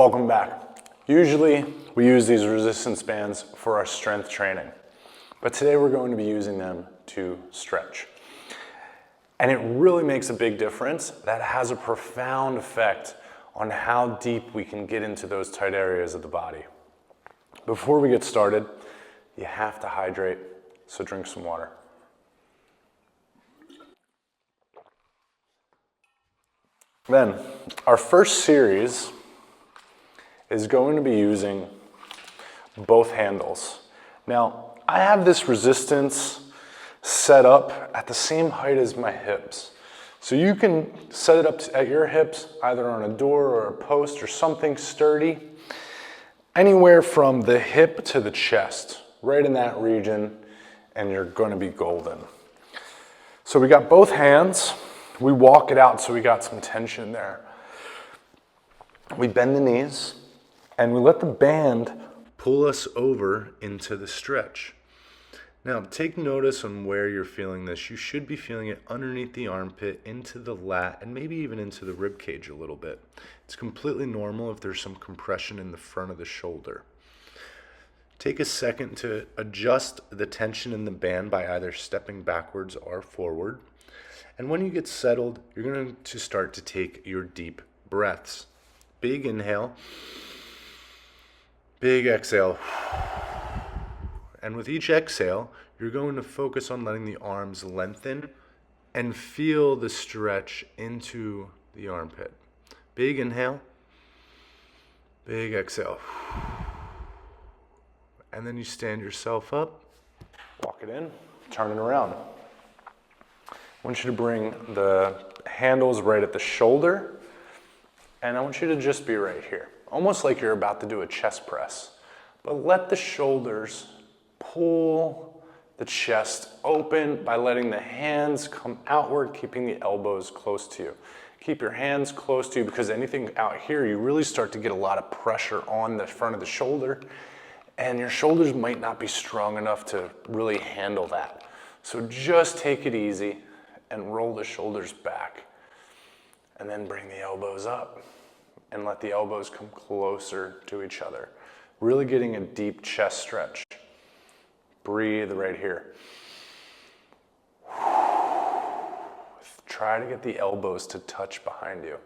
Welcome back. Usually we use these resistance bands for our strength training, but today we're going to be using them to stretch. And it really makes a big difference. That has a profound effect on how deep we can get into those tight areas of the body. Before we get started, you have to hydrate, so drink some water. Then, our first series is going to be using both handles. Now, I have this resistance set up at the same height as my hips. So you can set it up at your hips, either on a door or a post or something sturdy, anywhere from the hip to the chest, right in that region, and you're going to be golden. So we got both hands. We walk it out so we got some tension there. We bend the knees and we let the band pull us over into the stretch. Now take notice on where you're feeling this. You should be feeling it underneath the armpit, into the lat, and maybe even into the rib cage a little bit. It's completely normal if there's some compression in the front of the shoulder. Take a second to adjust the tension in the band by either stepping backwards or forward. And when you get settled, you're going to start to take your deep breaths. Big inhale, big exhale. And with each exhale, you're going to focus on letting the arms lengthen and feel the stretch into the armpit. Big inhale, big exhale. And then you stand yourself up, walk it in, turn it around. I want you to bring the handles right at the shoulder, and I want you to just be right here, almost like you're about to do a chest press. But let the shoulders pull the chest open by letting the hands come outward, keeping the elbows close to you. Keep your hands close to you, because anything out here, you really start to get a lot of pressure on the front of the shoulder, and your shoulders might not be strong enough to really handle that. So just take it easy and roll the shoulders back, and then bring the elbows up and let the elbows come closer to each other. Really getting a deep chest stretch. Breathe right here. Try to get the elbows to touch behind you.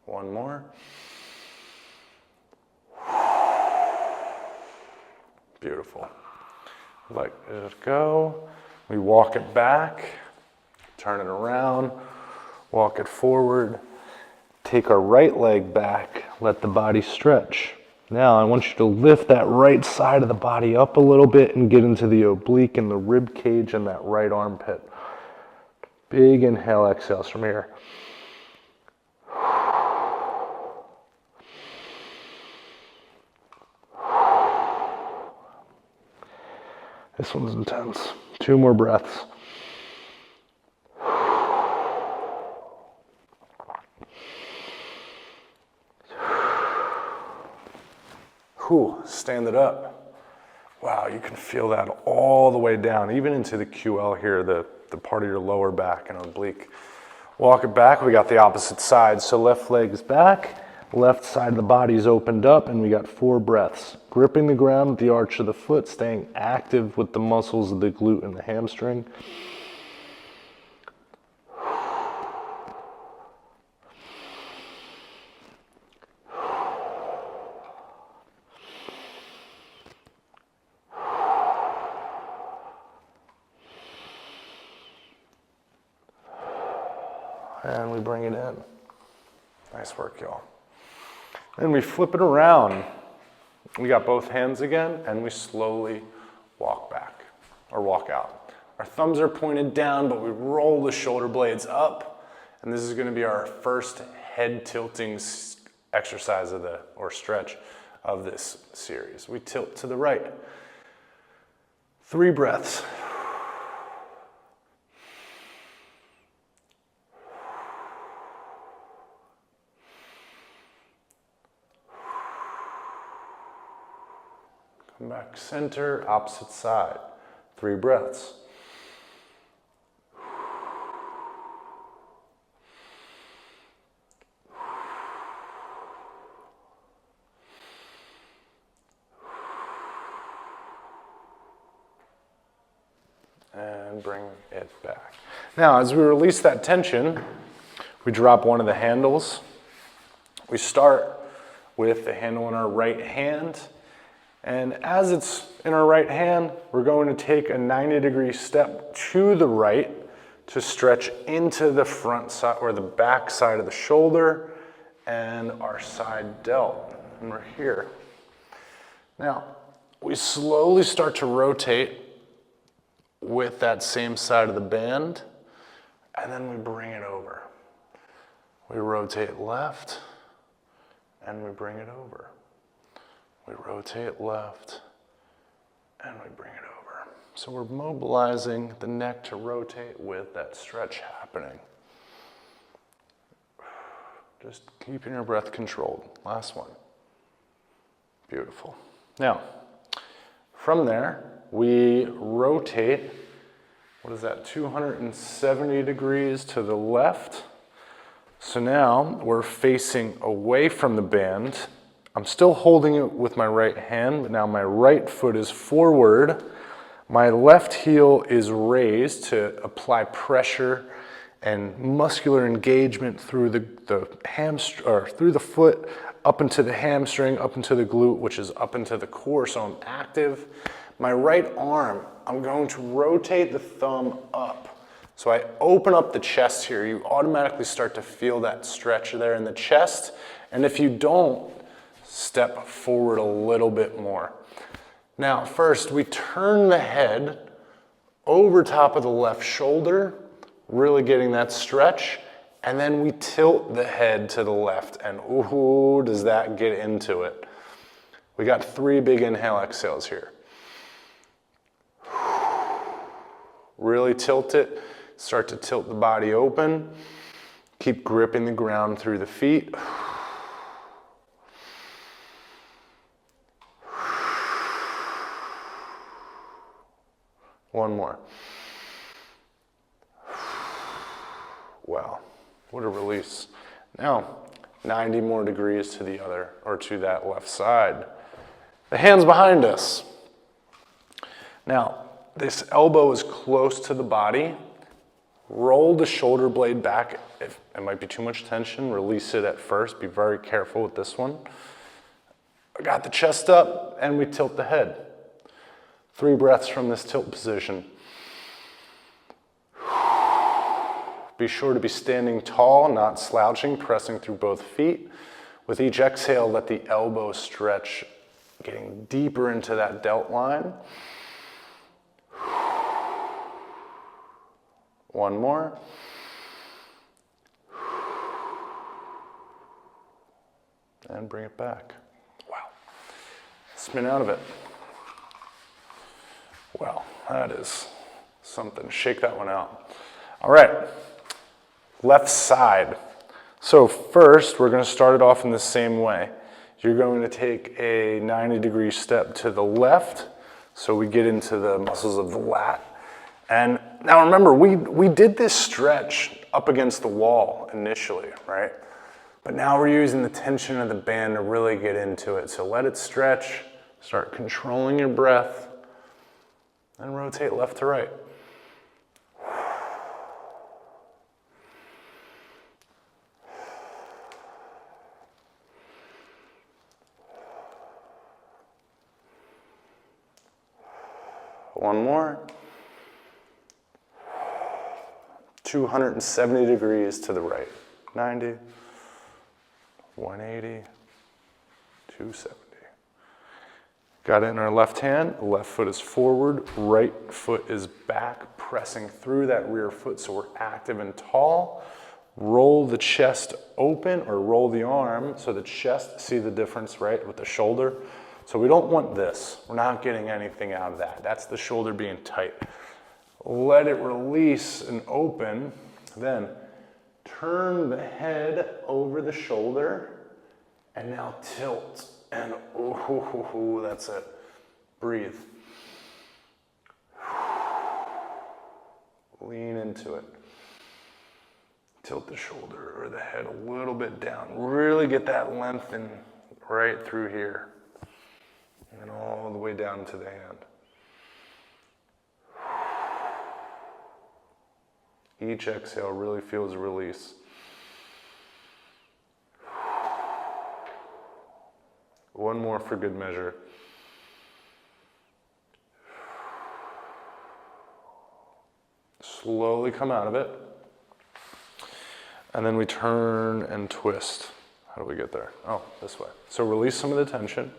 One more. Beautiful. Let it go. We walk it back, turn it around, walk it forward, take our right leg back, let the body stretch. Now I want you to lift that right side of the body up a little bit and get into the oblique and the rib cage and that right armpit. Big inhale, exhales from here. This one's intense. 2 more breaths. Whew, stand it up. Wow, you can feel that all the way down, even into the QL here, the part of your lower back and oblique. Walk it back, we got the opposite side. So left leg's back, left side of the body's opened up, and we got 4 breaths. Gripping the ground with the arch of the foot, staying active with the muscles of the glute and the hamstring. And we bring it in. Nice work, y'all. Then we flip it around. We got both hands again, and we slowly walk back, or walk out. Our thumbs are pointed down, but we roll the shoulder blades up, and this is gonna be our first head tilting exercise or stretch of this series. We tilt to the right. 3 breaths. Come back center, opposite side. 3 breaths. and bring it back. Now, as we release that tension, we drop one of the handles. We start with the handle in our right hand, and as it's in our right hand, we're going to take a 90-degree step to the right to stretch into the front side or the back side of the shoulder and our side delt, and we're here. Now, we slowly start to rotate with that same side of the band, and then we bring it over. We rotate left, and we bring it over. We rotate left, and we bring it over. So we're mobilizing the neck to rotate with that stretch happening. Just keeping your breath controlled. Last one. Beautiful. Now, from there, we rotate, what is that, 270 degrees to the left. So now we're facing away from the band. I'm still holding it with my right hand, but now my right foot is forward. My left heel is raised to apply pressure and muscular engagement through through the foot, up into the hamstring, up into the glute, which is up into the core, so I'm active. My right arm, I'm going to rotate the thumb up. So I open up the chest here. You automatically start to feel that stretch there in the chest. And if you don't, step forward a little bit more. Now, first, we turn the head over top of the left shoulder, really getting that stretch. And then we tilt the head to the left. And ooh, does that get into it? We got 3 big inhale exhales here. Really tilt it. Start to tilt the body open. Keep gripping the ground through the feet. One more. Wow, what a release. Now, 90 more degrees to the other, or to that left side. The hands behind us. Now, this elbow is close to the body. Roll the shoulder blade back. If it might be too much tension, release it at first. Be very careful with this one. I got the chest up, and we tilt the head. 3 breaths from this tilt position. Be sure to be standing tall, not slouching, pressing through both feet. With each exhale, let the elbow stretch, getting deeper into that delt line. One more. And bring it back. Wow. Spin out of it. Wow, that is something. Shake that one out. All right, left side. So first, we're going to start it off in the same way. You're going to take a 90-degree step to the left, so we get into the muscles of the lat. And now remember, we did this stretch up against the wall initially, right? But now we're using the tension of the band to really get into it. So let it stretch, start controlling your breath, and rotate left to right. One more. 270 degrees to the right. 90, 180, 270. Got it in our left hand. Left foot is forward, right foot is back, pressing through that rear foot so we're active and tall. Roll the chest open, or roll the arm so the chest, see the difference, right, with the shoulder? So we don't want this. We're not getting anything out of that. That's the shoulder being tight. Let it release and open. Then turn the head over the shoulder and now tilt. And ooh, that's it. Breathe. Lean into it. Tilt the shoulder or the head a little bit down. Really get that lengthen right through here. And all the way down to the hand. Each exhale really feels a release. One more for good measure. Slowly come out of it. And then we turn and twist. How do we get there? Oh, this way. So release some of the tension.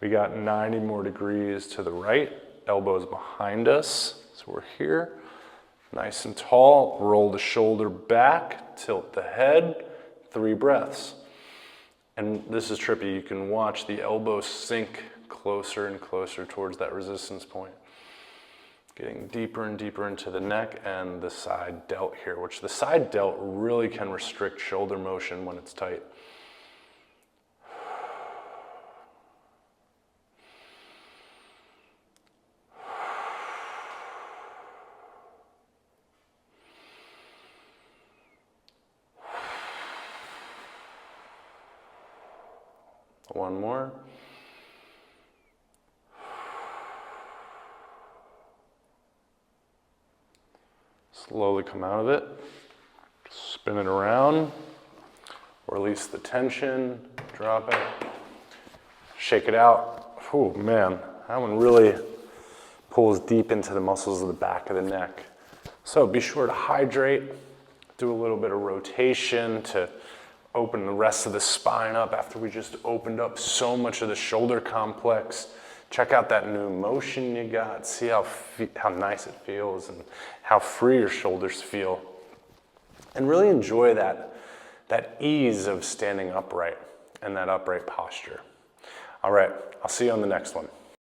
We got 90 more degrees to the right. Elbows behind us. So we're here. Nice and tall. Roll the shoulder back. Tilt the head. 3 breaths. And this is trippy. You can watch the elbows sink closer and closer towards that resistance point. Getting deeper and deeper into the neck and the side delt here, which the side delt really can restrict shoulder motion when it's tight. One more. Slowly come out of it. Spin it around. Release the tension. Drop it. Shake it out. Oh man, that one really pulls deep into the muscles of the back of the neck. So be sure to hydrate. Do a little bit of rotation to open the rest of the spine up after we just opened up so much of the shoulder complex. Check out that new motion you got. See how nice it feels and how free your shoulders feel. And really enjoy that ease of standing upright and that upright posture. All right, I'll see you on the next one.